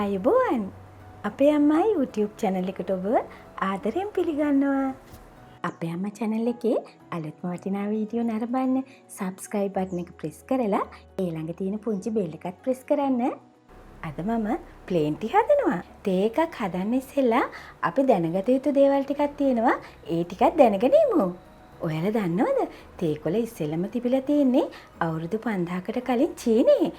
ආයුබෝවන් අපේ අම්මා YouTube channel එකට ඔබ ආදරයෙන් පිළිගන්නවා. අපේ අම්මා channel එකේ අලුත්ම වටිනා වීඩියෝ නරඹන්න subscribe button එක press කරලා ඒ ළඟ තියෙන පුංචි bell එකත් press කරන්න. අද මම plain tea හදනවා. තේ එකක් හදන්න ඉස්සෙල්ලා අපි දැනගත යුතු දේවල් ටිකක් තියෙනවා. ඒ ටිකක් දැනගෙන ඉමු. ඔයාලා දන්නවද තේ කොළ ඉස්සෙල්ලම තිබිලා තියෙන්නේ අවුරුදු 5000කට කලින් චීනයේ.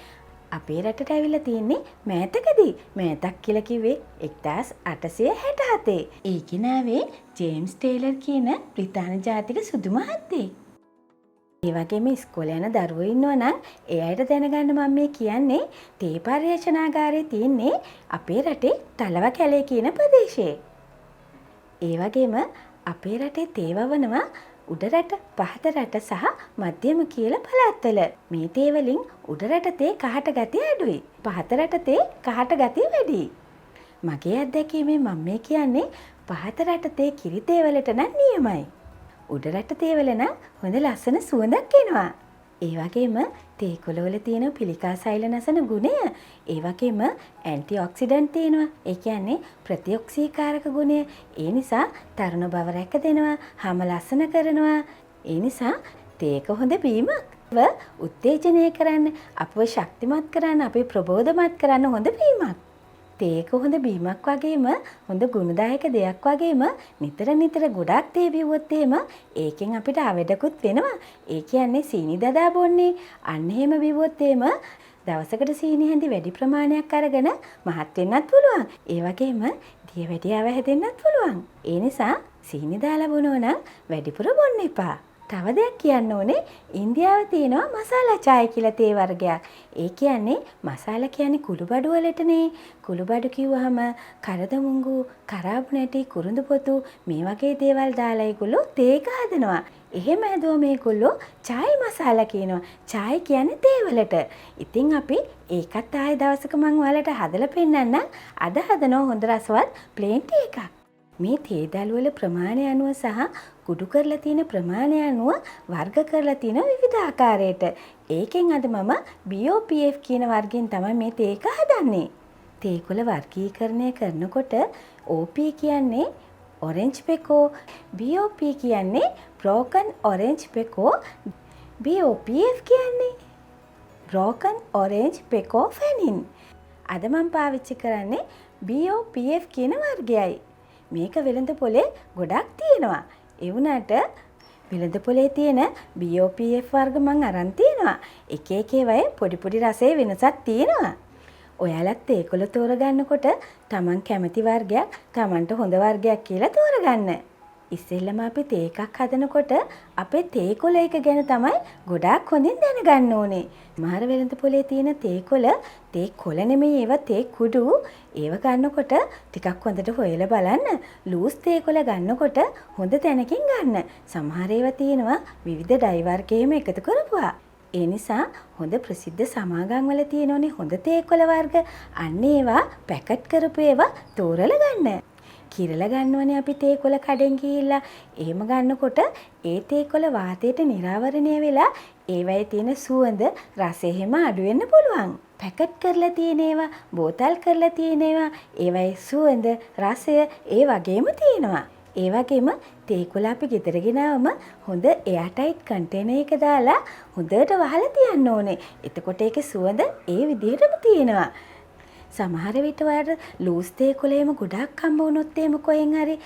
අපේ රටට ඇවිල්ලා තියෙන්නේ මෑතකදී. මෑතක් කියලා කිව්වේ 1867. ඒකේ නාවේ ජේම්ස් ටේලර් කියන බ්‍රිතාන්‍ය ජාතික සුදු මහත්තයෙක්. ඒ වගේම ඉස්කෝලේ යන දරුවෝ ඉන්නවා නම් ඒ අයට දැනගන්න මම මේ කියන්නේ තේ පර්යේෂණාගාරය තියෙන්නේ අපේ රටේ තලව කැලේ කියන ප්‍රදේශයේ. ඒ වගේම අපේ රටේ තේ වවනවා උඩ රට, පහත රට සහ මධ්‍යම කියලා පළාත්වල. මේ තේ වලින් උඩ රට තේ කහට ගතිය අඩුයි. පහත රට තේ කහට ගතිය වැඩි. මගේ අත්දැකීමෙන් මම මේ කියන්නේ පහත රට තේ කිරි තේ වලට නම් නියමයි. උඩ රට තේ වල නම් හොඳ ලස්සන සුවඳක් එනවා. ඒ වගේම තේ කොළවල තියෙන පිළිකා සෛල නැසන ගුණය, ඒ වගේම ඇන්ටිඔක්සිඩන්ට් තියෙනවා. ඒ කියන්නේ ප්‍රතිඔක්සීකාරක ගුණය. ඒ නිසා තරුණ බව රැක දෙනවා, හැම ලස්සන කරනවා. ඒ නිසා තේක හොඳ බීමක්. උත්තේජනය කරන්න, අපව ශක්තිමත් කරන්න, අපි ප්‍රබෝධමත් කරන්න හොඳ බීමක්. තේක හොඳ බීමක් වගේම හොඳ ගුණදායක දෙයක් වගේම නිතර ගොඩක් තේ බිව්වොත් එහෙම ඒකෙන් අපිට අවඩකුත් වෙනවා. ඒ කියන්නේ සීනි දදා බොන්නේ. අන්න එහෙම බිව්වොත් එහෙම දවසකට සීනි හැඳි වැඩි ප්‍රමාණයක් අරගෙන මහත් වෙන්නත් පුළුවන්. ඒ වගේම දියවැඩියාව හැදෙන්නත් පුළුවන්. ඒ නිසා සීනි දාලා බොනවා නම් වැඩිපුර බොන්න එපා. තව දෙයක් කියන්න ඕනේ, ඉන්දියාවේ තියෙනවා මසාලා චාය කියලා තේ වර්ගයක්. ඒ කියන්නේ මසාලා කියන්නේ කුළුබඩු වලටනේ. කුළුබඩු කිව්වහම කරදමුංගු, කරාබු නැටි, කුරුඳු පොතු මේ වගේ දේවල් දාලා ඒගොල්ලෝ තේක හදනවා. එහෙම හදුවා මේගොල්ලෝ චායි මසාලා කියනවා. චායි කියන්නේ තේ වලට. ඉතින් අපි ඒකත් ආයෙ දවසක මම ඔයාලට හදලා පෙන්නන්නම්. අද හදනවා හොඳ රසවත් plain tea එකක්. මේ තේ දළු වල ප්‍රමාණය අනුව සහ කුඩු කරලා තියෙන ප්‍රමාණය අනුව වර්ග කරලා තියෙන විවිධ ආකාරයට. ඒකෙන් අද මම BOPF කියන වර්ගයෙන් තමයි මේ තේ එක හදන්නේ. තේ කොළ වර්ගීකරණය කරනකොට OP කියන්නේ orange pekoe, BOP කියන්නේ broken orange pekoe, BOPF කියන්නේ broken orange pekoe fannin. අද මම පාවිච්චි කරන්නේ BOPF කියන වර්ගයයි. මේක වෙළඳ පොලේ ගොඩක් තියෙනවා. ඒ වුණාට වෙළඳ පොලේ තියෙන BOPF වර්ග මම අරන් තියෙනවා. එක එක ඒවායේ පොඩි රසයේ වෙනසක් තියෙනවා. ඔයාලත් තේ කොළ තෝරගන්නකොට Taman කැමති වර්ගයක්, Tamanට හොඳ වර්ගයක් කියලා තෝරගන්න. ඉස්සෙල්ලම අපි තේ එකක් හදනකොට අපේ තේ කොළ එක ගැන තමයි ගොඩාක් හොඳින් දැනගන්න ඕනේ. මාර වෙළඳ පොලේ තියෙන තේ කොළ නෙමෙයි, ඒවා තේ කුඩු. ඒව ගන්නකොට ටිකක් හොඳට හොයලා බලන්න. ලූස් තේ කොළ ගන්නකොට හොඳ තැනකින් ගන්න. සමහර ඒවා තියෙනවා විවිධ ඩයි වර්ගයේම එකතු කරපුවා. ඒ නිසා හොඳ ප්‍රසිද්ධ සමාගම් වල තියෙනෝනේ හොඳ තේ කොළ වර්ග. අන්න ඒවා පැකට් කරපු ඒවා තෝරලා ගන්න. කිරලා ගන්නවනේ අපි තේ කොළ කඩෙන් ගිහිල්ලා. එහෙම ගන්නකොට ඒ තේ කොළ වාතයට නිරාවරණය වෙලා ඒවයේ තියෙන සුවඳ රසය එහෙම අඩු වෙන්න පුළුවන්. පැකට් කරලා තියෙන ඒවා, බෝතල් කරලා තියෙන ඒවා, ඒවයේ සුවඳ රසය ඒ වගේම තියෙනවා. ඒ වගේම තේ කොළ අපි ගෙදර ගෙනාවම හොඳ එයාටයිට් කන්ටේනර් එක දාලා හොඳට වහලා තියන්න ඕනේ. එතකොට ඒකේ සුවඳ ඒ විදිහටම තියෙනවා. සමහර විට ඔයාලට ලූස් තේ කොළ එහෙම ගොඩක් හම්බ වුණොත් එහෙම කොහෙන් හරි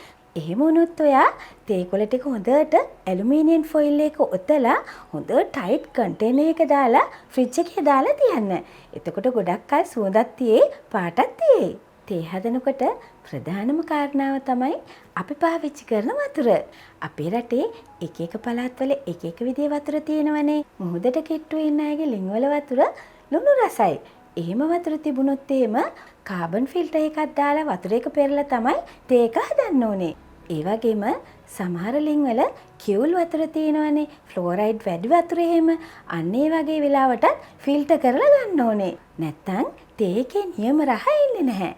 එහෙම වුණොත් ඔයා තේ කොළ ටික හොඳට ඇලුමිනියම් ෆොයිල් එක ඔතලා හොඳ ටයිට් කන්ටේනර් එක දාලා ෆ්‍රිජ් එකේ දාලා තියන්න. එතකොට ගොඩක් කල් සුවඳක් තියේ, පාටක් තියේ. තේ හදනකොට ප්‍රධානම කාරණාව තමයි අපි පාවිච්චි කරන වතුර. අපේ රටේ එක එක පළාත්වල එක එක විදිහේ වතුර තියෙනවනේ. මුහුදට කිට්ටු ඉන්න අයගේ ලිංවල වතුර ලුණු රසයි. එහෙම වතුර තිබුණොත් එහෙම කාබන් ෆිල්ටර් එකක් දාලා වතුර එක පෙරලා තමයි තේ එක හදන්න ඕනේ. ඒ වගේම සමහර ලිංවල කියුල් වතුර තියෙනවනේ, ෆ්ලෝරයිඩ් වැඩි වතුර එහෙම. අන්න ඒ වගේ වෙලාවට ෆිල්ටර් කරලා ගන්න ඕනේ. නැත්තම් තේ එකේ නියම රහ එන්නේ නැහැ.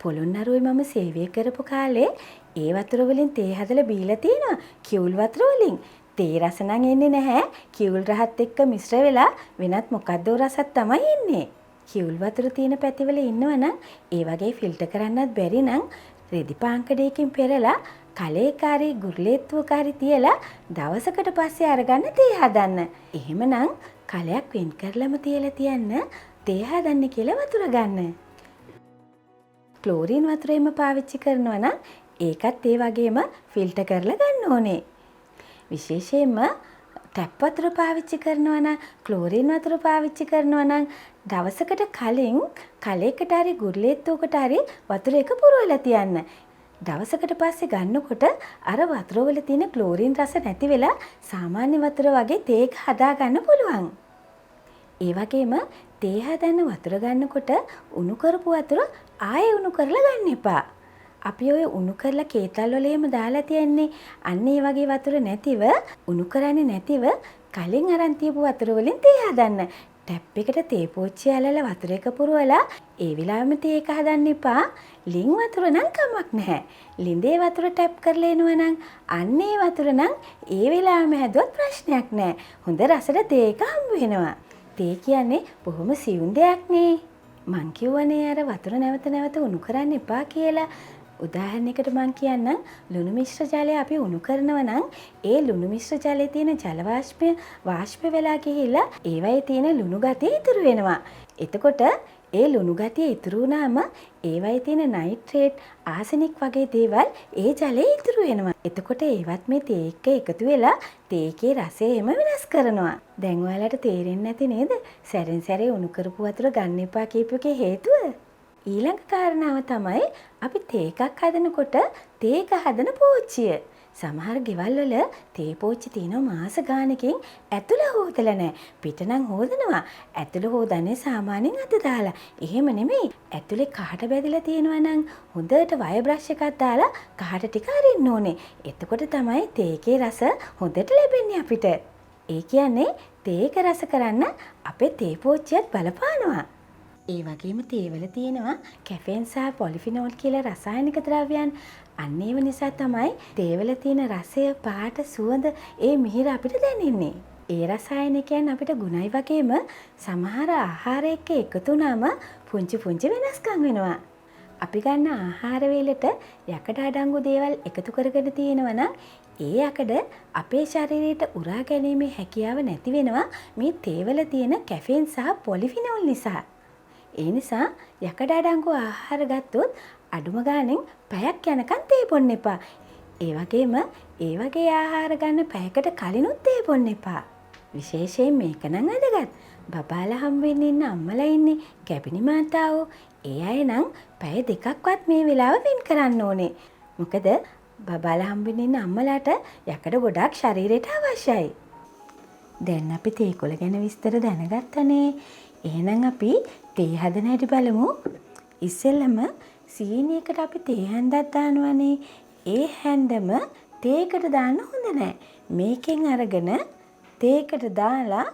පොළොන්නරුවේ මම සේවය කරපු කාලේ ඒ වතුර වලින් තේ හදලා බීලා තියෙනවා කියුල් වතුර වලින්. තේ රස නම් එන්නේ නැහැ. කියුල් රහත් එක්ක මිශ්‍ර වෙලා වෙනත් මොකද්ද රසක් තමයි එන්නේ. කිවුල් වතුර තියෙන පැතිවල ඉන්නවනම් ඒ වගේ ෆිල්ටර් කරන්නත් බැරි නම් රෙදි පාංකඩයකින් පෙරලා කලේකාරී ගුරුලේත්තුවකාරී තියලා දවසකට පස්සේ අරගන්න තේ හදන්න. එහෙමනම් කලයක් වෙන් කරලම තියලා තියන්න තේ හදන්න කියලා වතුර ගන්න. ක්ලෝරින් වතුරෙම පාවිච්චි කරනවා නම් ඒකත් ඒ වගේම ෆිල්ටර් කරලා ගන්න ඕනේ. විශේෂයෙන්ම ටැප් වතුර පාවිච්චි කරනවා නම් ක්ලෝරින් වතුර පාවිච්චි කරනවා නම් දවසකට කලින් කලයකට හරි ගුරුලේත්තුවකට හරි වතුර එක පුරවලා තියන්න. දවසකට පස්සේ ගන්නකොට අර වතුරවල තියෙන ක්ලෝරින් රස නැති වෙලා සාමාන්‍ය වතුර වගේ තේ හදා ගන්න පුළුවන්. ඒ වගේම තේ හදන්න වතුර ගන්නකොට උණු කරපු වතුර ආයෙ උණු කරලා ගන්න එපා. අපි ඔය උණු කරලා කේතල් වල එහෙම දාලා තියන්නේ අන්න ඒ වගේ වතුර නැතිව උණු කරන්නේ නැතිව කලින් අරන් තියපු වතුර වලින් තේ හදන්න. ටැප් එකට තේ පෝච්චිය ඇලලා වතුර එක පුරවලා ඒ වෙලාවෙම තේ එක හදන්න එපා. ලින් වතුර නම් කමක් නැහැ. ලිඳේ වතුර ටැප් කරලා එනවා නම් අන්න ඒ වතුර නම් ඒ වෙලාවෙම හැදුවත් ප්‍රශ්නයක් නැහැ. හොඳ රසට තේ එක හම්බ වෙනවා. තේ කියන්නේ බොහොම සියුම් දෙයක් නේ. මං කියවනේ අර වතුර නැවත නැවත උණු කරන්න එපා කියලා. උදාහරණයකට මං කියන්නම් ලුණු මිශ්‍ර ජලය අපි උණු කරනවා නම් ඒ ලුණු මිශ්‍ර ජලයේ තියෙන ජල වාෂ්ප වෙලා ගිහිල්ලා ඒවයේ තියෙන ලුණු ගතිය ඉතුරු වෙනවා. එතකොට ඒ ලුණු ගතිය ඉතුරු වුණාම ඒවයේ තියෙන නයිට්‍රේට් ආසනික් වගේ දේවල් ඒ ජලයේ ඉතුරු වෙනවා. එතකොට ඒවත් මේ තේ එක්ක එකතු වෙලා තේකේ රසය එම වෙනස් කරනවා. දැන් ඔයාලට තේරෙන්නේ නැති නේද? සැරෙන් සැරේ උණු කරපු වතුර ගන්න එපා කියපුකේ හේතුව? ඊළඟ කාරණාව තමයි අපි තේ එකක් හදනකොට තේ එක හදන පෝච්චිය. සමහර ගෙවල් වල තේ පෝච්චි තියෙනවා මාස ගානකින් ඇතුළ හොදලා නැහැ. පිට නම් හොදනවා. ඇතුළ හොදන්නේ සාමාන්‍යයෙන් අත දාලා. එහෙම නෙමෙයි. ඇතුලේ කහට බැදලා තියෙනවා නම් හොඳට වයර් බ්‍රෂ් එකක් දාලා කහට ටික අරින්න ඕනේ. එතකොට තමයි තේකේ රස හොඳට ලැබෙන්නේ අපිට. ඒ කියන්නේ තේක රස කරන්න අපේ තේ පෝච්චියත් බලපානවා. ඒ වගේම තේවල තියෙනවා කැෆේන් සහ පොලිෆිනෝල් කියලා රසායනික ද්‍රව්‍යයන්. අන්න ඒව නිසා තමයි තේවල තියෙන රසය, පාට, සුවඳ ඒ මිහිර අපිට දැනෙන්නේ. ඒ රසායනිකයන් අපිට ගුණයි වගේම සමහර ආහාර එක්ක එකතු වුණාම පුංචි පුංචි වෙනස්කම් වෙනවා. අපි ගන්න ආහාර වේලට යකඩ අඩංගු දේවල් එකතු කරගෙන තියෙනවා නම් ඒ යකඩ අපේ ශරීරයට උරා ගැනීමේ හැකියාව නැති වෙනවා මේ තේවල තියෙන කැෆේන් සහ පොලිෆිනෝල් නිසා. ඒ නිසා යකඩ අඩංගු ආහාර ගත්තොත් අඩුම ගානෙන් පැයක් යනකම් තේ බොන්න එපා. ඒ වගේම ඒ වගේ ආහාර ගන්න පැයකට කලිනුත් තේ බොන්න එපා. විශේෂයෙන් මේක නම් වැදගත්. බබාලා හම් වෙන්න ඉන්න අම්මලා ඉන්නේ ගැබිනි මාතාවෝ. ඒ අය නම් පැය දෙකක්වත් මේ වෙලාව වෙන් කරන්න ඕනේ. මොකද බබාලා හම් වෙන්න ඉන්න අම්මලාට යකඩ ගොඩාක් ශරීරයට අවශ්‍යයි. දැන් අපි තේකොළ ගැන විස්තර දැනගත්තනේ. එහෙනම් අපි තේ හදන හැටි බලමු. ඉස්සෙල්ලම සීනියකට අපි තේ හැන්දක් දානවනේ. ඒ හැන්දම තේකට දාන්න හොඳ නැහැ. මේකෙන් අරගෙන තේකට දාලා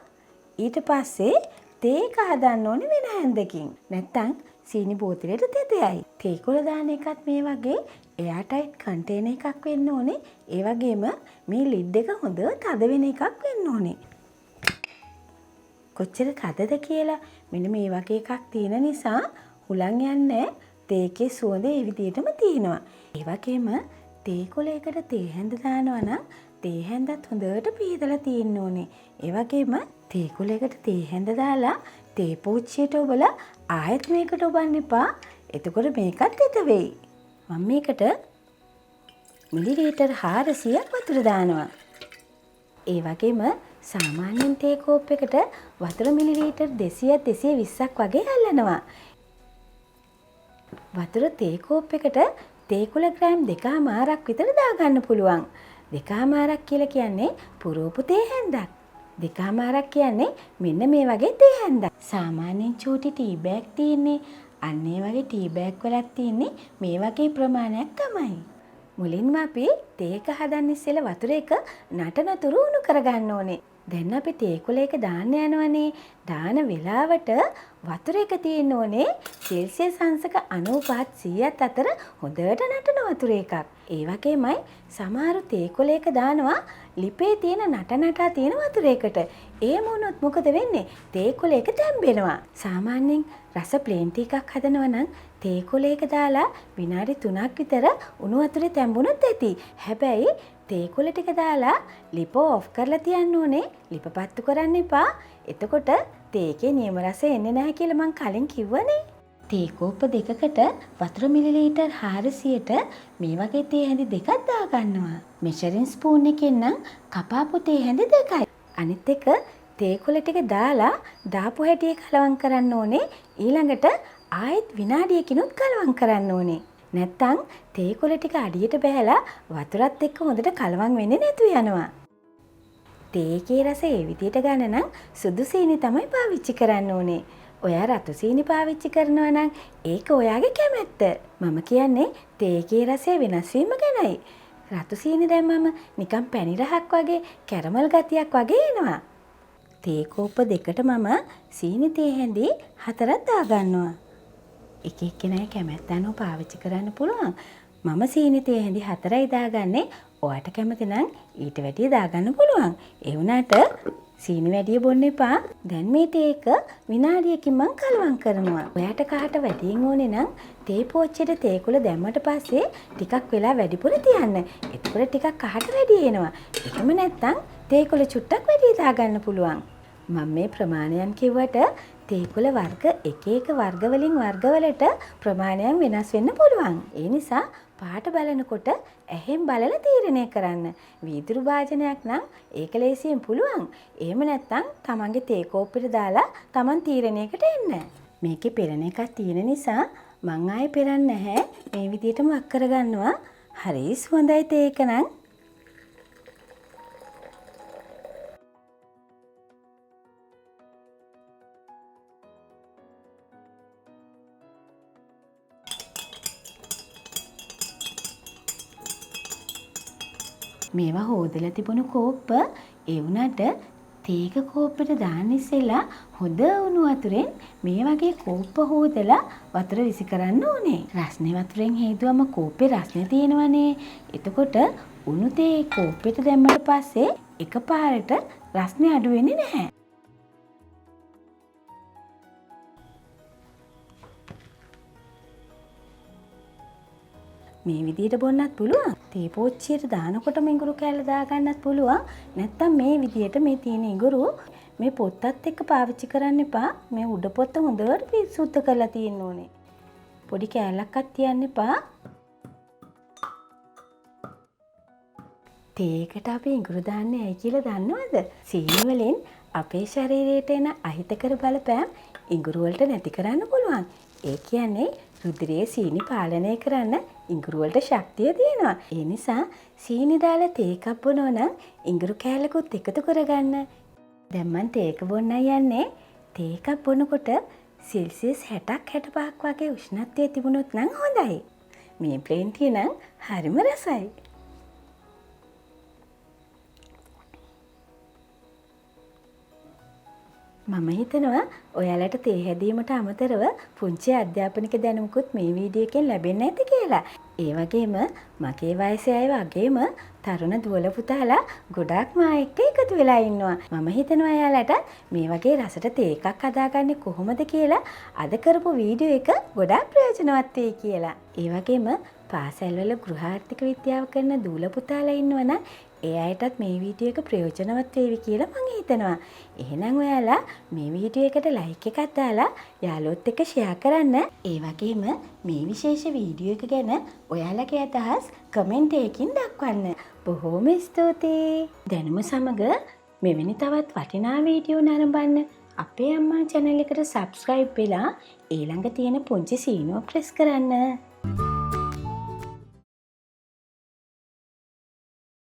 ඊට පස්සේ තේක හදන්න ඕනේ වෙන හැන්දකින්. නැත්තම් සීනි බෝතලෙට තෙතයයි. තේකොළ දාන එකත් මේ වගේ එයාටයිට් කන්ටේනර් එකක් වෙන්න ඕනේ. ඒ වගේම මේ ලිඩ් එක හොඳට තද වෙන එකක් වෙන්න ඕනේ. කොච්චර තදද කියලා මෙන්න මේ වගේ එකක් තියෙන නිසා හුලං යන්නේ තේකේ සුවඳ ඒ විදිහටම තියෙනවා. ඒ වගේම තේකොළයකට තේ හැඳ දානවා නම් තේ හැඳත් හොඳට පීදලා තියෙන්න ඕනේ. ඒ වගේම තේකොළයකට තේ හැඳ දාලා තේ පෝච්චියට ඔබලා ආයෙත් මේකට ඔබන්න එපා. එතකොට මේකත් එත වෙයි. මම මේකට මිලිලීටර් 400ක් වතුර දානවා. ඒ වගේම සාමාන්‍යයෙන් තේ කෝප් එකට වතුර මිලිලීටර් 200 220ක් වගේ අල්ලනවා. වතුර තේ කෝප් එකට තේකුළ ග්‍රෑම් 2මාරක් විතර දාගන්න පුළුවන්. 2මාරක් කියලා කියන්නේ පුරෝපු තේ හැන්දක්. 2මාරක් කියන්නේ මෙන්න මේ වගේ තේ හැන්දක්. සාමාන්‍යයෙන් චූටි ටී බෑග් තියෙන්නේ අන්න ඒ වගේ ටී බෑග් වලක් තියෙන්නේ මේ වගේ ප්‍රමාණයක් තමයි. මුලින්ම අපි තේක හදන්න ඉස්සෙල්ලා වතුර එක නටනතුරු උණු කරගන්න ඕනේ. දැන් අපි තේකොළ එක දාන්න යනවනේ. දාන වෙලාවට වතුර එක තියෙන්න ඕනේ සෙල්සියස් අංශක 95 100ත් අතර හොඳට නටන වතුර එකක්. ඒ වගේමයි සමහර තේකොළ එක දානවා ලිපේ තියෙන නටනටා තියෙන වතුරේකට. එහෙම වුණොත් මොකද වෙන්නේ? තේ කොලයක තැම්බෙනවා. සාමාන්‍යයෙන් රස ප්ලේන් ටී එකක් හදනවා නම් තේ කොලයක දාලා විනාඩි 3ක් විතර උණු වතුරේ තැම්බුණොත් ඇති. හැබැයි තේ කොළ ටික දාලා ලිප ඔෆ් කරලා තියන්න ඕනේ. ලිප පත්තු කරන්න එපා. එතකොට තේකේ නියම රසය එන්නේ නැහැ කියලා මං කලින් කිව්වනේ. තේ කෝප්ප දෙකකට වතුර මිලිලීටර් 400ට මේ වගේ තේ හැඳි දෙකක් දාගන්නවා. මෙෂරින් ස්පූන් එකෙන් නම් කපාපු තේ හැඳි දෙකයි. අනිත් එක තේ කොළ ටික දාලා දාපු හැටියේ කලවම් කරන්න ඕනේ. ඊළඟට ආයෙත් විනාඩියකිනුත් කලවම් කරන්න ඕනේ. නැත්තම් තේ කොළ ටික අඩියට බහැලා වතුරත් එක්ක හොඳට කලවම් වෙන්නේ නැතු යනවා. තේකේ රස ඒ විදිහට ගන්න නම් සුදු සීනි තමයි පාවිච්චි කරන්න ඕනේ. ඔයා රතු සීනි පාවිච්චි කරනවා නම් ඒක ඔයාගේ කැමැත්ත. මම කියන්නේ තේකේ රසය වෙනස් වීම ගැනයි. රතු සීනි දැම්මම නිකන් පැණි රහක් වගේ කැරමල් ගතියක් වගේ එනවා. තේ කෝප්ප දෙකට මම සීනි තේ හැඳි 4ක් දාගන්නවා. එක එක්කෙනාගේ කැමැත්ත අනුව පාවිච්චි කරන්න පුළුවන්. මම සීනි තේ හැඳි 4යි දාගන්නේ. ඔයාට කැමති නම් ඊට වැඩිය දාගන්න පුළුවන්. ඒ වුණාට සීනි වැඩිය බොන්න එපා. දැන් මේ තේ එක විනාඩියකින් මම කලවම් කරනවා. ඔයාට කාට වැඩියෙන් ඕනේ නම් තේ පෝච්චියට තේ කුල දැම්මට පස්සේ ටිකක් වෙලා වැඩිපුර තියන්න. එතකොට ටිකක් කහට වැඩි එනවා. එහෙම නැත්නම් තේ කුල චුට්ටක් වැඩි දාගන්න පුළුවන්. මම මේ ප්‍රමාණයන් කිව්වට තේ කුල වර්ග එක එක වර්ග වලින් වර්ගවලට ප්‍රමාණයන් වෙනස් වෙන්න පුළුවන්. ඒ නිසා පාට බලනකොට ඇහෙන් බලලා තීරණය කරන්න. වීදුරු භාජනයක් නම් ඒක ලේසියෙන් පුළුවන්. එහෙම නැත්නම් තමන්ගේ තේ කෝප්පෙට දාලා තමන් තීරණයකට එන්න. මේකේ පෙරණ එකක් තියෙන නිසා මං ආයේ පෙරන්නේ නැහැ. මේ විදිහටම වක් කරගන්නවා. හරි සුවඳයි තේ එක නම්. මේවා හොදලා තිබුණු කෝප්ප ඒ වුණාට තේක කෝප්පෙට දාන්න ඉස්සෙල්ලා හොඳ උණු වතුරෙන් මේ වගේ කෝප්ප හොදලා වතුර විසි කරන්න ඕනේ. රස්නේ වතුරෙන් හේදුවම කෝප්පේ රස්නේ තියෙනවනේ. එතකොට උණු තේ කෝප්පෙට දැම්මට පස්සේ එකපාරට රස්නේ අඩු වෙන්නේ නැහැ. මේ විදිහට බොන්නත් පුළුවන්. තේ පෝච්චියට දානකොට ඉඟුරු කෑල්ල දාගන්නත් පුළුවන්. නැත්තම් මේ විදිහට මේ තියෙන ඉඟුරු මේ පොත්තත් එක්ක පාවිච්චි කරන්න එපා. මේ උඩ පොත්ත හොඳට පිරිසුද්ධ කරලා තියෙන්න ඕනේ. පොඩි කෑල්ලක්වත් තියන්න එපා. තේකට අපි ඉඟුරු දාන්නේ ඇයි කියලා දන්නවද? සීනි වලින් අපේ ශරීරයට එන අහිතකර බලපෑම් ඉඟුරු වලට නැති කරන්න පුළුවන්. ඒ කියන්නේ රුධිරයේ සීනි පාලනය කරන්න ඉඟුරු වලට ශක්තිය තියෙනවා. ඒ නිසා සීනි දාලා තේ එකක් බොනවා නම් ඉඟුරු කෑල්ලකුත් එකතු කරගන්න. දැන් මම තේ එක බොන්නයි යන්නේ. තේ එකක් බොනකොට සෙල්සියස් 60ක් 65ක් වගේ උෂ්ණත්වය තිබුණොත් නම් හොඳයි. මේ ප්ලේන් ටී නම් හරිම රසයි. මම හිතනවා ඔයාලට තේ හැදීමට අමතරව පුංචි අධ්‍යාපනික දැනුමකුත් මේ වීඩියෝ එකෙන් ලැබෙන්න ඇති කියලා. ඒ වගේම මගේ වයසේ අය වගේම තරුණ දුවල පුතාලා ගොඩාක් මා එක්ක එකතු වෙලා ඉන්නවා. මම හිතනවා එයාලට මේ වගේ රසට තේ එකක් හදාගන්නේ කොහොමද කියලා අද කරපු වීඩියෝ එක ගොඩාක් ප්‍රයෝජනවත් වෙයි කියලා. ඒ වගේම පාසල්වල ගෘහාර්ථික විද්‍යාව කරන දූල පුතාලා ඉන්නවනම් ඒ අයටත් මේ වීඩියෝ එක ප්‍රයෝජනවත් වේවි කියලා මම හිතනවා. එහෙනම් ඔයාලා මේ වීඩියෝ එකට ලයික් එකක් දාලා යාළුවොත් එක්ක ෂෙයා කරන්න. ඒ වගේම මේ විශේෂ වීඩියෝ එක ගැන ඔයාලගේ අදහස් කමෙන්ට් එකකින් දක්වන්න. බොහොම ස්තුතියි. දැනුම සමග මෙවැනි තවත් වටිනා වීඩියෝ නරඹන්න අපේ අම්මා channel එකට subscribe වෙලා ඊළඟ තියෙන පුංචි සීනුව press කරන්න.